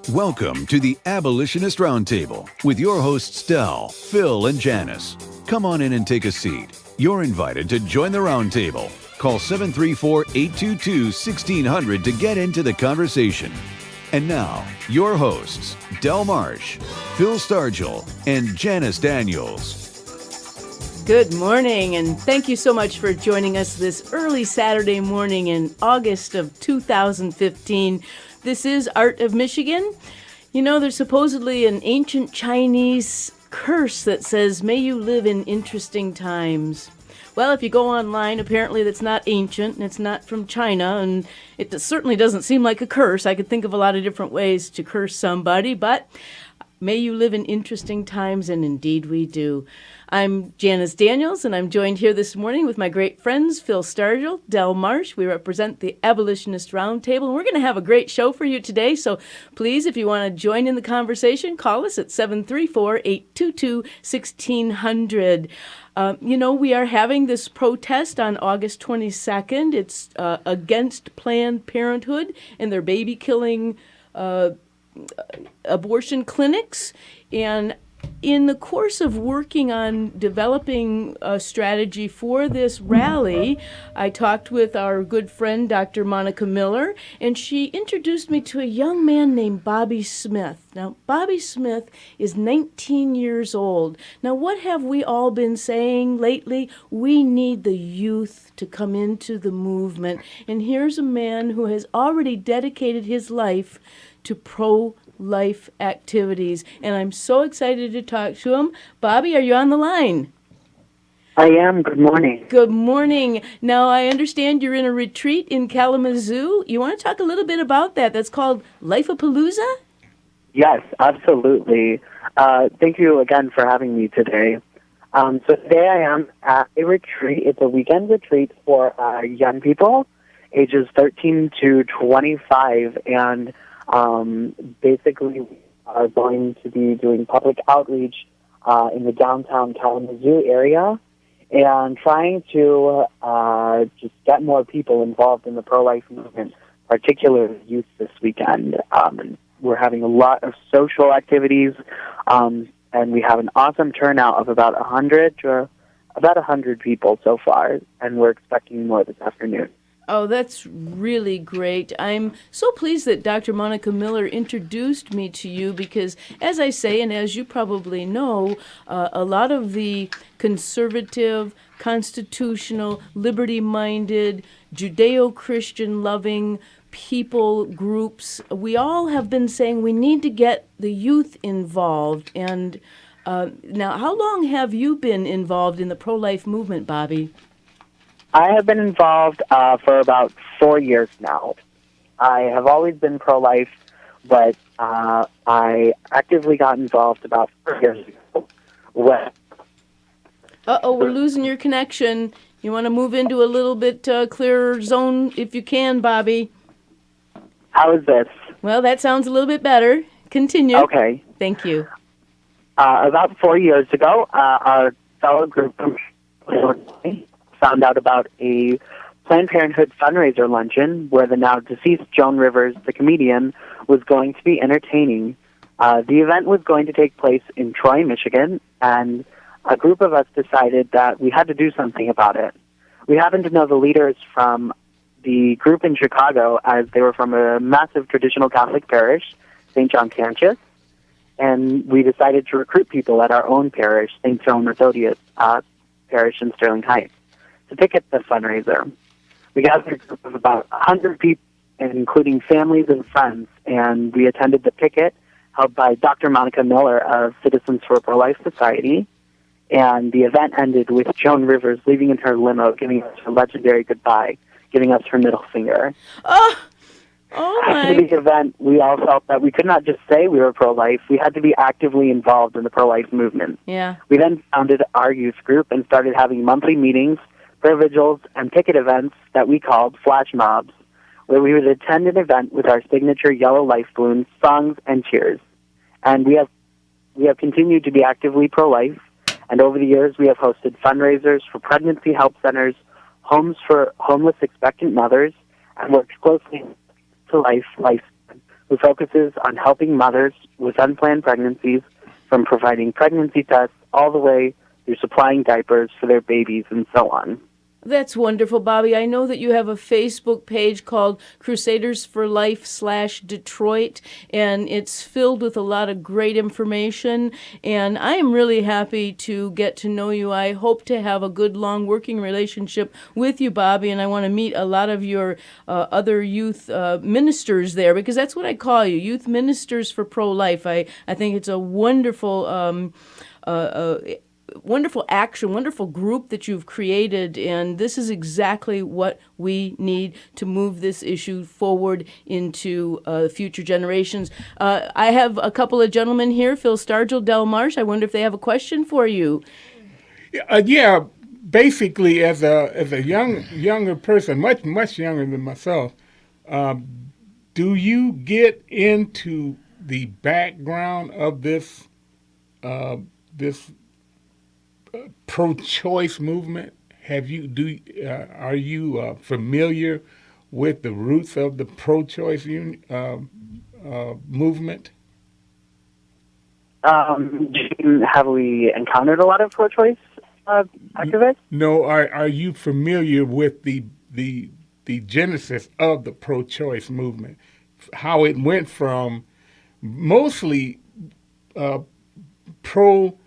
Welcome to the Abolitionist Roundtable with your hosts Del, Phil, and Janice. Come on in and take a seat. You're invited to join the roundtable. Call 734-822-1600 to get into the conversation. And now, your hosts, Del Marsh, Phil Stargell, and Janice Daniels. Good morning, and thank you so much for joining us this early Saturday morning in August of 2015. This is Art of Michigan. You know, there's supposedly an ancient Chinese curse that says, "May you live in interesting times." Well, if you go online, apparently that's not ancient, and it's not from China, and it certainly doesn't seem like a curse. I could think of a lot of different ways to curse somebody, but may you live in interesting times, and indeed we do. I'm Janice Daniels, and I'm joined here this morning with my great friends, Phil Stargell, Del Marsh. We represent the Abolitionist Roundtable, and we're going to have a great show for you today. So please, if you want to join in the conversation, call us at 734-822-1600. You know, we are having this protest on August 22nd. It's against Planned Parenthood and their baby-killing abortion clinics. And in the course of working on developing a strategy for this rally, I talked with our good friend, Dr. Monica Miller, and she introduced me to a young man named Bobby Smith. Now, Bobby Smith is 19 years old. Now, what have we all been saying lately? We need the youth to come into the movement. And here's a man who has already dedicated his life to pro-life activities, and I'm so excited to talk to him. Bobby, are you on the line? I am. Good morning. Good morning. Now, I understand you're in a retreat in Kalamazoo. You want to talk a little bit about that? That's called Life-a-Palooza? Yes, absolutely. Thank you again for having me today. So today I am at a retreat. It's a weekend retreat for young people, ages 13 to 25, and basically, we are going to be doing public outreach in the downtown Kalamazoo area and trying to just get more people involved in the pro-life movement, particularly youth this weekend. We're having a lot of social activities, and we have an awesome turnout of about 100 people so far, and we're expecting more this afternoon. Oh, that's really great. I'm so pleased that Dr. Monica Miller introduced me to you because, as I say, and as you probably know, a lot of the conservative, constitutional, liberty-minded, Judeo-Christian loving people groups, we all have been saying we need to get the youth involved. And now, how long have you been involved in the pro-life movement, Bobby? I have been involved for about 4 years now. I have always been pro-life, but I actively got involved about 4 years ago. We're losing your connection. You want to move into a little bit clearer zone if you can, Bobby. How is this? Well, that sounds a little bit better. Continue. Okay. Thank you. About 4 years ago, our fellow group from found out about a Planned Parenthood fundraiser luncheon where the now deceased Joan Rivers, the comedian, was going to be entertaining. The event was going to take place in Troy, Michigan, and a group of us decided that we had to do something about it. We happened to know the leaders from the group in Chicago, as they were from a massive traditional Catholic parish, St. John Cantius, and we decided to recruit people at our own parish, St. Joan Methodius Parish in Sterling Heights, to picket the fundraiser. We gathered a group of about 100 people, including families and friends, and we attended the picket held by Dr. Monica Miller of Citizens for a Pro-Life Society, and the event ended with Joan Rivers leaving in her limo, giving us her legendary goodbye, giving us her middle finger. Oh my. After the event, we all felt that we could not just say we were pro-life, we had to be actively involved in the pro-life movement. Yeah. We then founded our youth group and started having monthly meetings, prayer vigils, and picket events that we called flash mobs, where we would attend an event with our signature yellow life balloons, songs, and cheers. And we have continued to be actively pro-life, and over the years we have hosted fundraisers for pregnancy help centers, homes for homeless expectant mothers, and worked closely to life who focuses on helping mothers with unplanned pregnancies, from providing pregnancy tests all the way through supplying diapers for their babies and so on. That's wonderful, Bobby. I know that you have a Facebook page called Crusaders for Life/Detroit, and it's filled with a lot of great information. And I am really happy to get to know you. I hope to have a good, long working relationship with you, Bobby, and I want to meet a lot of your other youth ministers there, because that's what I call you, youth ministers for pro-life. I think it's a wonderful wonderful action, wonderful group that you've created, and this is exactly what we need to move this issue forward into future generations. I have a couple of gentlemen here, Phil Stargell, Del Marsh. I wonder if they have a question for you. Yeah, basically, as a younger person, much younger than myself, do you get into the background of this pro-choice movement? Are you familiar with the roots of the pro-choice movement? Have we encountered a lot of pro-choice activists? No. Are you familiar with the genesis of the pro-choice movement? How it went from mostly pro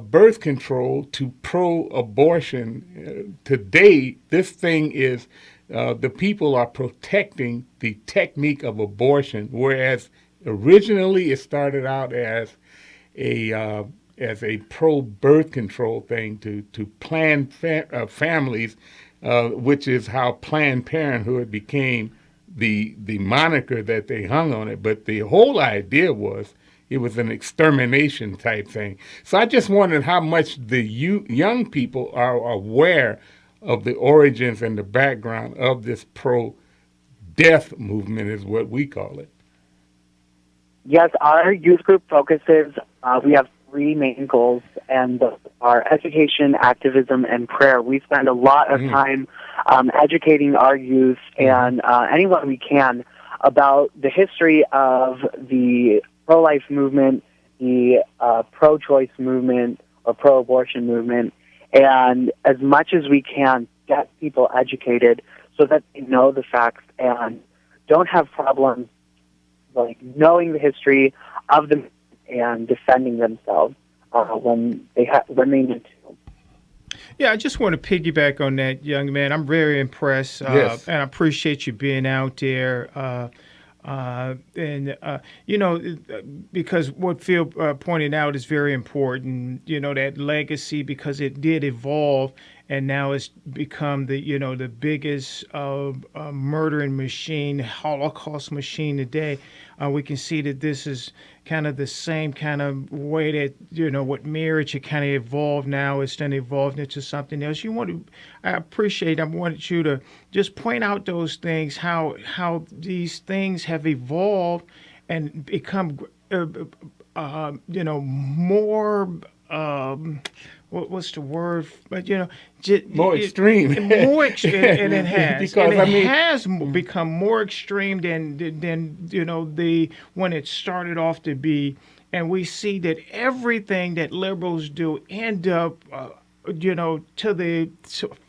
birth control to pro-abortion. Today, this thing is the people are protecting the technique of abortion, whereas originally it started out as a pro-birth control thing to plan families, which is how Planned Parenthood became the moniker that they hung on it. But the whole idea was it was an extermination type thing. So I just wondered how much the young people are aware of the origins and the background of this pro-death movement, is what we call it. Yes, our youth group focuses, we have three main goals, and are education, activism, and prayer. We spend a lot of time educating our youth and anyone we can about the history of the pro-life movement, the pro-choice movement, or pro-abortion movement, and as much as we can, get people educated so that they know the facts and don't have problems like knowing the history of them and defending themselves when they need to. Yeah, I just want to piggyback on that, young man. I'm very impressed, Yes. and I appreciate you being out there. Because what Phil pointed out is very important, that legacy, because it did evolve and now it's become the biggest murdering machine, Holocaust machine today. We can see that this is kind of the same kind of way that, what marriage had kind of evolved now. It's then evolved into something else. I wanted you to just point out those things, how these things have evolved and become, more, what's the word? But, More extreme. And it has. Because, it has become more extreme than when it started off to be. And we see that everything that liberals do end up,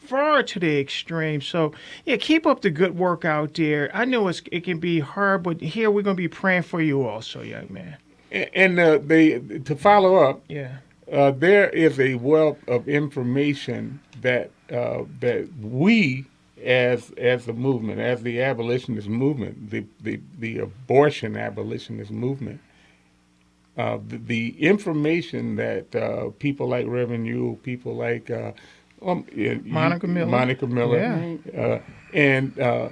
far to the extreme. So, yeah, keep up the good work out there. I know it can be hard, but here we're going to be praying for you also, young man. And to follow up, yeah. There is a wealth of information that we, as a movement, as the abolitionist movement, the abortion abolitionist movement, the information that people like Reverend Ewell, people like Monica Miller, and a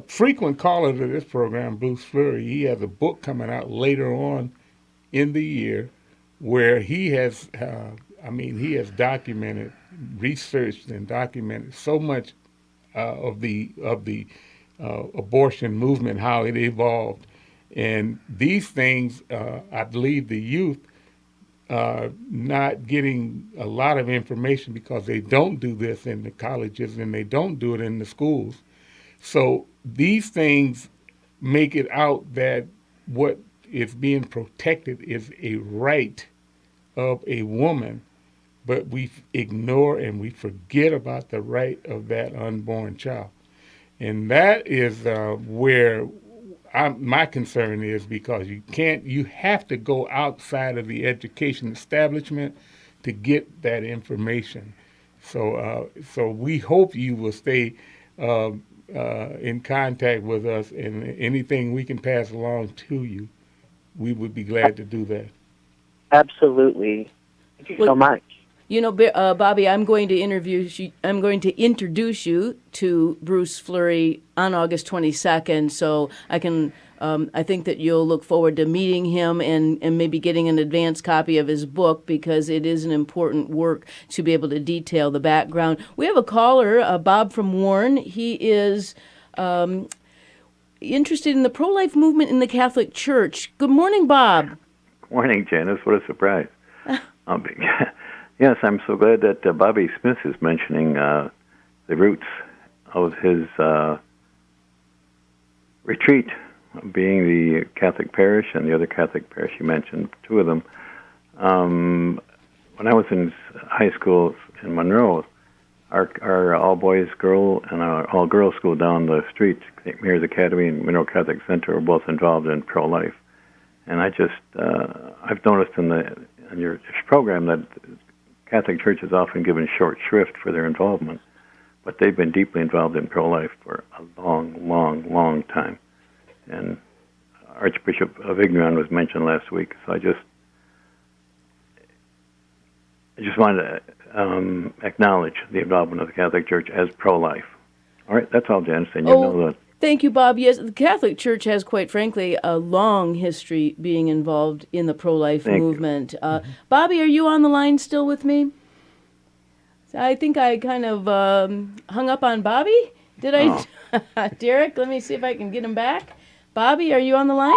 frequent caller to this program, Bruce Fleury, he has a book coming out later on in the year, where he has documented, researched, and documented so much of the abortion movement, how it evolved, and these things. I believe the youth are not getting a lot of information because they don't do this in the colleges and they don't do it in the schools. So these things make it out that what is being protected is a right of a woman, but we ignore and we forget about the right of that unborn child. And that is where my concern is, because you have to go outside of the education establishment to get that information. So we hope you will stay in contact with us, and anything we can pass along to you, we would be glad to do that. Absolutely. Thank you so much. You know, Bobby, I'm going to introduce you to Bruce Fleury on August 22nd, so I think that you'll look forward to meeting him and maybe getting an advance copy of his book, because it is an important work to be able to detail the background. We have a caller, Bob from Warren. He is interested in the pro-life movement in the Catholic Church. Good morning, Bob. Good morning, Janice. What a surprise. Yes, I'm so glad that Bobby Smith is mentioning the roots of his retreat, being the Catholic parish and the other Catholic parish you mentioned, two of them. When I was in high school in Monroe, our all-boys girl and our all-girls school down the street, St. Mary's Academy and Monroe Catholic Center, were both involved in pro-life. And I've noticed in your program that Catholic Church is often given short shrift for their involvement, but they've been deeply involved in pro-life for a long, long, long time. And Archbishop Avignon was mentioned last week, so I just wanted to acknowledge the involvement of the Catholic Church as pro-life. All right, that's all, Janice, and you know that. Thank you, Bob. Yes, the Catholic Church has, quite frankly, a long history being involved in the pro-life movement. Bobby, are you on the line still with me? I think I kind of hung up on Bobby. Did I? Derek, let me see if I can get him back. Bobby, are you on the line?